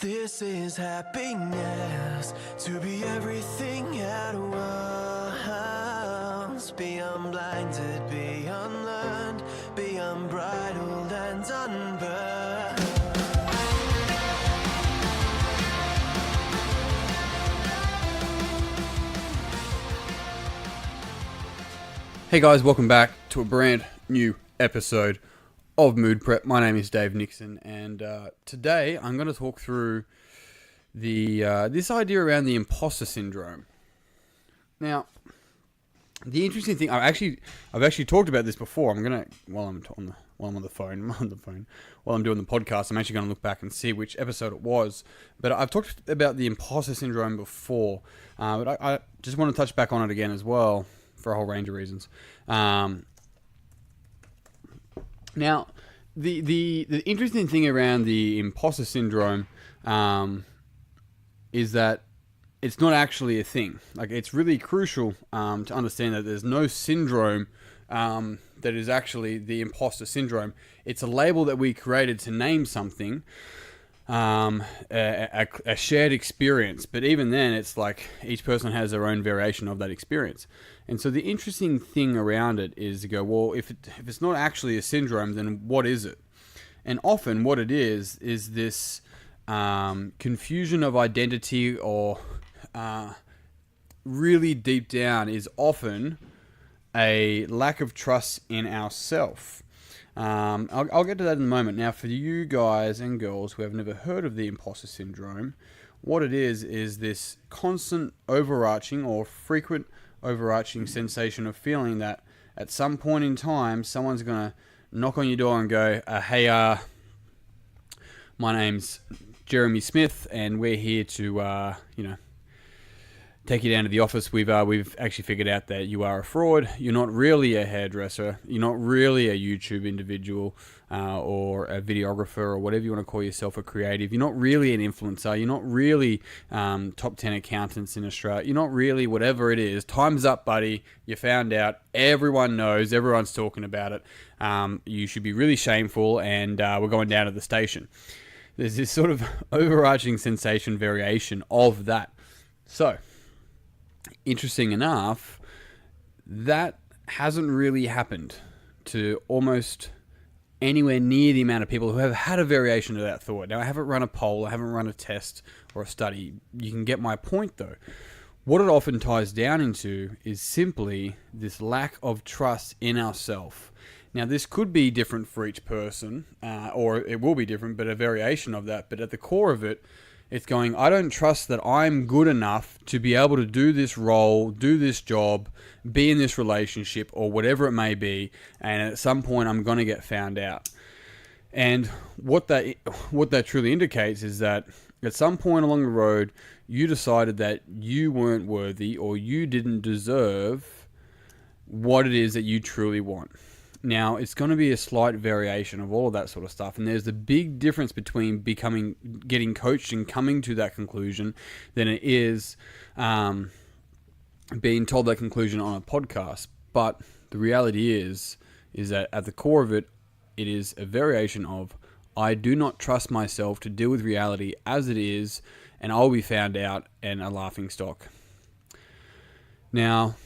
This is happiness, to be everything at once. Be unblinded, be unlearned, be unbridled and unburned. Hey guys, welcome back to a brand new episode of Mood Prep. My name is Dave Nixon, and today I'm going to talk through the this idea around the imposter syndrome. Now, the interesting thing, I've actually talked about this before. I'm gonna while I'm doing the podcast, I'm actually going to look back and see which episode it was. But I've talked about the imposter syndrome before, but I just want to touch back on it again as well for a whole range of reasons. Now, the interesting thing around the imposter syndrome is that it's not actually a thing. Like, it's really crucial to understand that there's no syndrome that is actually the imposter syndrome. It's a label that we created to name something, a shared experience. But even then, it's like each person has their own variation of that experience. And so the interesting thing around it is to go, well, if it's not actually a syndrome, then what is it? And often what it is this confusion of identity, or really deep down is often a lack of trust in ourself. I'll get to that in a moment. Now, for you guys and girls who have never heard of the imposter syndrome, what it is this constant overarching or frequent overarching sensation of feeling that at some point in time someone's going to knock on your door and go, hey, my name's Jeremy Smith and we're here to take you down to the office. We've actually figured out that you are a fraud. You're not really a hairdresser. You're not really a YouTube individual or a videographer or whatever you want to call yourself, a creative. You're not really an influencer. You're not really top 10 accountants in Australia. You're not really whatever it is. Time's up, buddy. You found out. Everyone knows. Everyone's talking about it. You should be really shameful, and we're going down to the station. There's this sort of overarching sensation variation of that. So, interesting enough, that hasn't really happened to almost anywhere near the amount of people who have had a variation of that thought. Now, I haven't run a poll, I haven't run a test or a study. You can get my point, though. What it often ties down into is simply this lack of trust in ourselves. Now, this could be different for each person, or it will be different, but a variation of that. But at the core of it, it's going, I don't trust that I'm good enough to be able to do this role, do this job, be in this relationship, or whatever it may be, and at some point I'm going to get found out. And what that truly indicates is that at some point along the road, you decided that you weren't worthy or you didn't deserve what it is that you truly want. Now, it's going to be a slight variation of all of that sort of stuff. And there's a big difference between getting coached and coming to that conclusion than it is being told that conclusion on a podcast. But the reality is that at the core of it, it is a variation of, I do not trust myself to deal with reality as it is, and I'll be found out and a laughing stock. Now,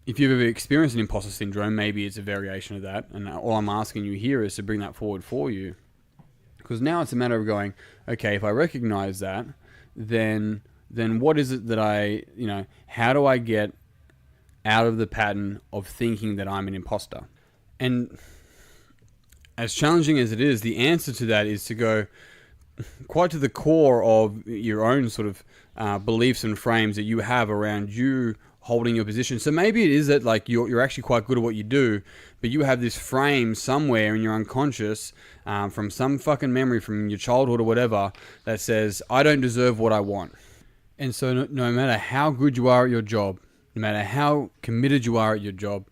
if you've ever experienced an imposter syndrome, maybe it's a variation of that. And all I'm asking you here is to bring that forward for you. Because now it's a matter of going, okay, if I recognize that, then what is it that how do I get out of the pattern of thinking that I'm an imposter? And as challenging as it is, the answer to that is to go quite to the core of your own sort of beliefs and frames that you have around you holding your position. So maybe it is that like you're actually quite good at what you do, but you have this frame somewhere in your unconscious from some fucking memory from your childhood or whatever that says, I don't deserve what I want. And so no matter how good you are at your job, no matter how committed you are at your job,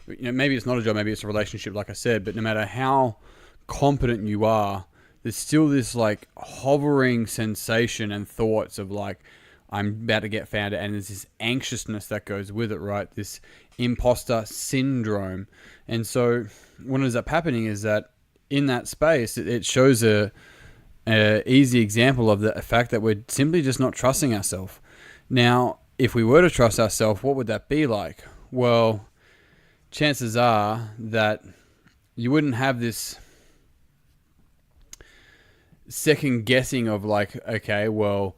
maybe it's not a job, maybe it's a relationship like I said, but no matter how competent you are, there's still this like hovering sensation and thoughts of like, I'm about to get found out, and there's this anxiousness that goes with it, right? This imposter syndrome. And so what ends up happening is that in that space, it shows a easy example of the fact that we're simply just not trusting ourselves. Now, if we were to trust ourselves, what would that be like? Well, chances are that you wouldn't have this second guessing of like, okay, well,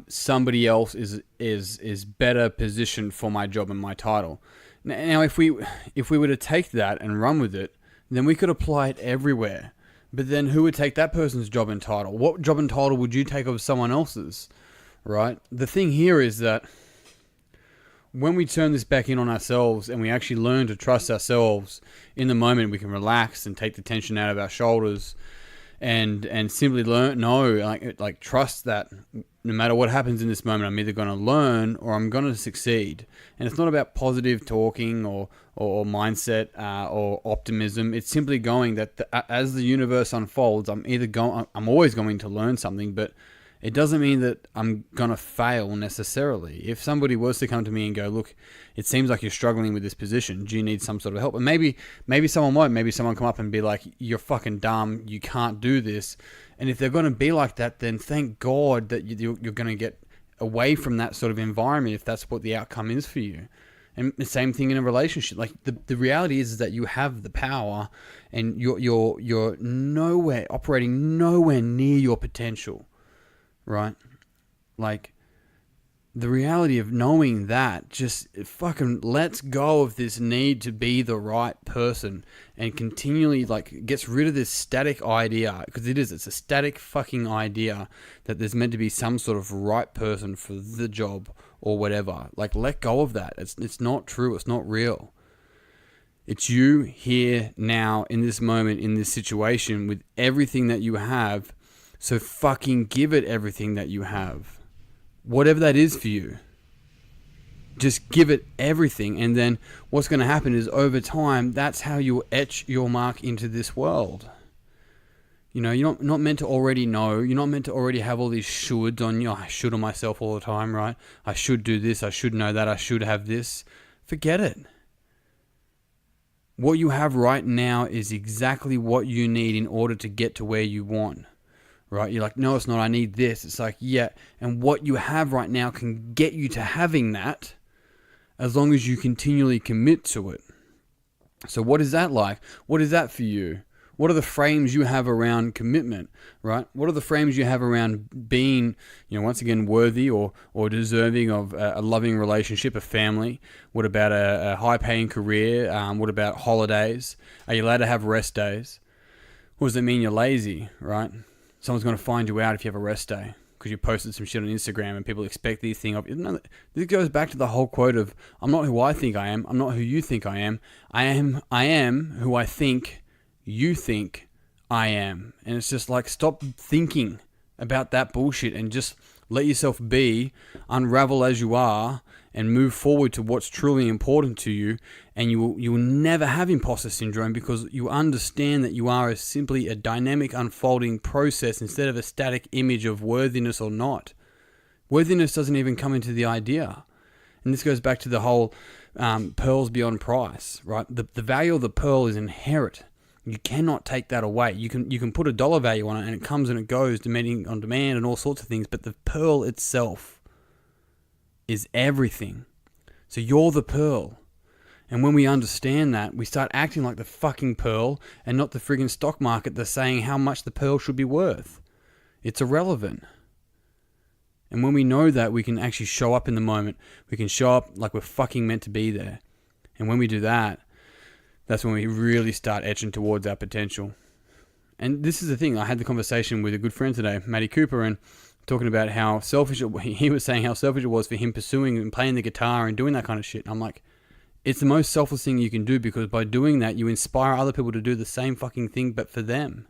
somebody else is better positioned for my job and my title. Now, if we were to take that and run with it, then we could apply it everywhere. But then who would take that person's job and title? What job and title would you take of someone else's? Right? The thing here is that when we turn this back in on ourselves and we actually learn to trust ourselves in the moment, we can relax and take the tension out of our shoulders and simply trust that no matter what happens in this moment, I'm either going to learn or I'm going to succeed. And it's not about positive talking or mindset or optimism. It's simply going that as the universe unfolds, I'm always going to learn something, but it doesn't mean that I'm going to fail necessarily. If somebody was to come to me and go, look, it seems like you're struggling with this position. Do you need some sort of help? And maybe someone won't. Maybe someone come up and be like, you're fucking dumb. You can't do this. And if they're going to be like that, then thank God that you're going to get away from that sort of environment if that's what the outcome is for you. And the same thing in a relationship. Like the reality is that you have the power and you're operating nowhere near your potential. Right? Like, the reality of knowing that just fucking lets go of this need to be the right person and continually gets rid of this static idea, because it's a static fucking idea that there's meant to be some sort of right person for the job or whatever. Like, let go of that. It's not true. It's not real. It's you here now in this moment, in this situation with everything that you have. So fucking give it everything that you have. Whatever that is for you. Just give it everything. And then what's going to happen is over time, that's how you'll etch your mark into this world. You know, you're not meant to already know. You're not meant to already have all these shoulds on you. I should on myself all the time, right? I should do this. I should know that. I should have this. Forget it. What you have right now is exactly what you need in order to get to where you want. Right? You're like, no, it's not. I need this. It's like, yeah. And what you have right now can get you to having that as long as you continually commit to it. So what is that like? What is that for you? What are the frames you have around commitment, right? What are the frames you have around being, once again, worthy or deserving of a loving relationship, a family? What about a high-paying career? What about holidays? Are you allowed to have rest days? What does it mean you're lazy, right? Someone's going to find you out if you have a rest day because you posted some shit on Instagram and people expect these things of you. This goes back to the whole quote of, I'm not who I think I am. I'm not who you think I am. I am who I think you think I am. And it's just like, stop thinking about that bullshit and just let yourself be, unravel as you are, and move forward to what's truly important to you. And you will never have imposter syndrome because you understand that you are simply a dynamic unfolding process instead of a static image of worthiness or not. Worthiness doesn't even come into the idea. And this goes back to the whole pearls beyond price, right? The value of the pearl is inherent. You cannot take that away. You can put a dollar value on it and it comes and it goes depending on demand and all sorts of things. But the pearl itself is everything. So you're the pearl. And when we understand that, we start acting like the fucking pearl and not the friggin' stock market that's saying how much the pearl should be worth. It's irrelevant. And when we know that, we can actually show up in the moment. We can show up like we're fucking meant to be there. And when we do that, that's when we really start etching towards our potential. And this is the thing. I had the conversation with a good friend today, Matty Cooper, and talking about how selfish he was saying how selfish it was for him pursuing and playing the guitar and doing that kind of shit. And I'm like, it's the most selfless thing you can do because by doing that, you inspire other people to do the same fucking thing, but for them.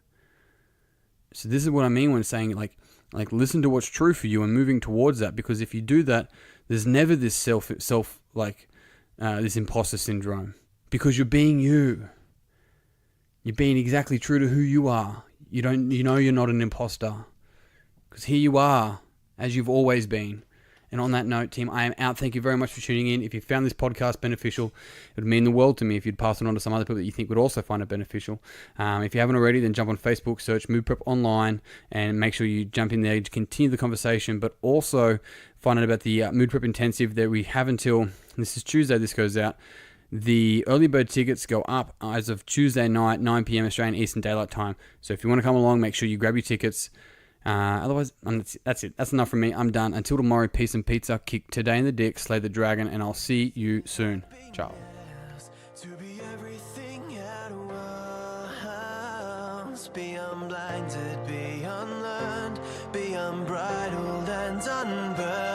So this is what I mean when saying like listen to what's true for you and moving towards that. Because if you do that, there's never this this imposter syndrome because you're being you. You're being exactly true to who you are. You know you're not an imposter because here you are as you've always been. And on that note, team, I am out. Thank you very much for tuning in. If you found this podcast beneficial, it would mean the world to me if you'd pass it on to some other people that you think would also find it beneficial. If you haven't already, then jump on Facebook, search Mood Prep Online, and make sure you jump in there to continue the conversation, but also find out about the Mood Prep Intensive that we have until, this is Tuesday, this goes out. The early bird tickets go up as of Tuesday night, 9 p.m. Australian Eastern Daylight Time. So if you want to come along, make sure you grab your tickets. Otherwise, that's it. That's enough from me. I'm done. Until tomorrow, peace and pizza. Kick today in the dick, slay the dragon, and I'll see you soon. Ciao. To be everything at once, be unblinded, be unlearned, be unbridled and unburned.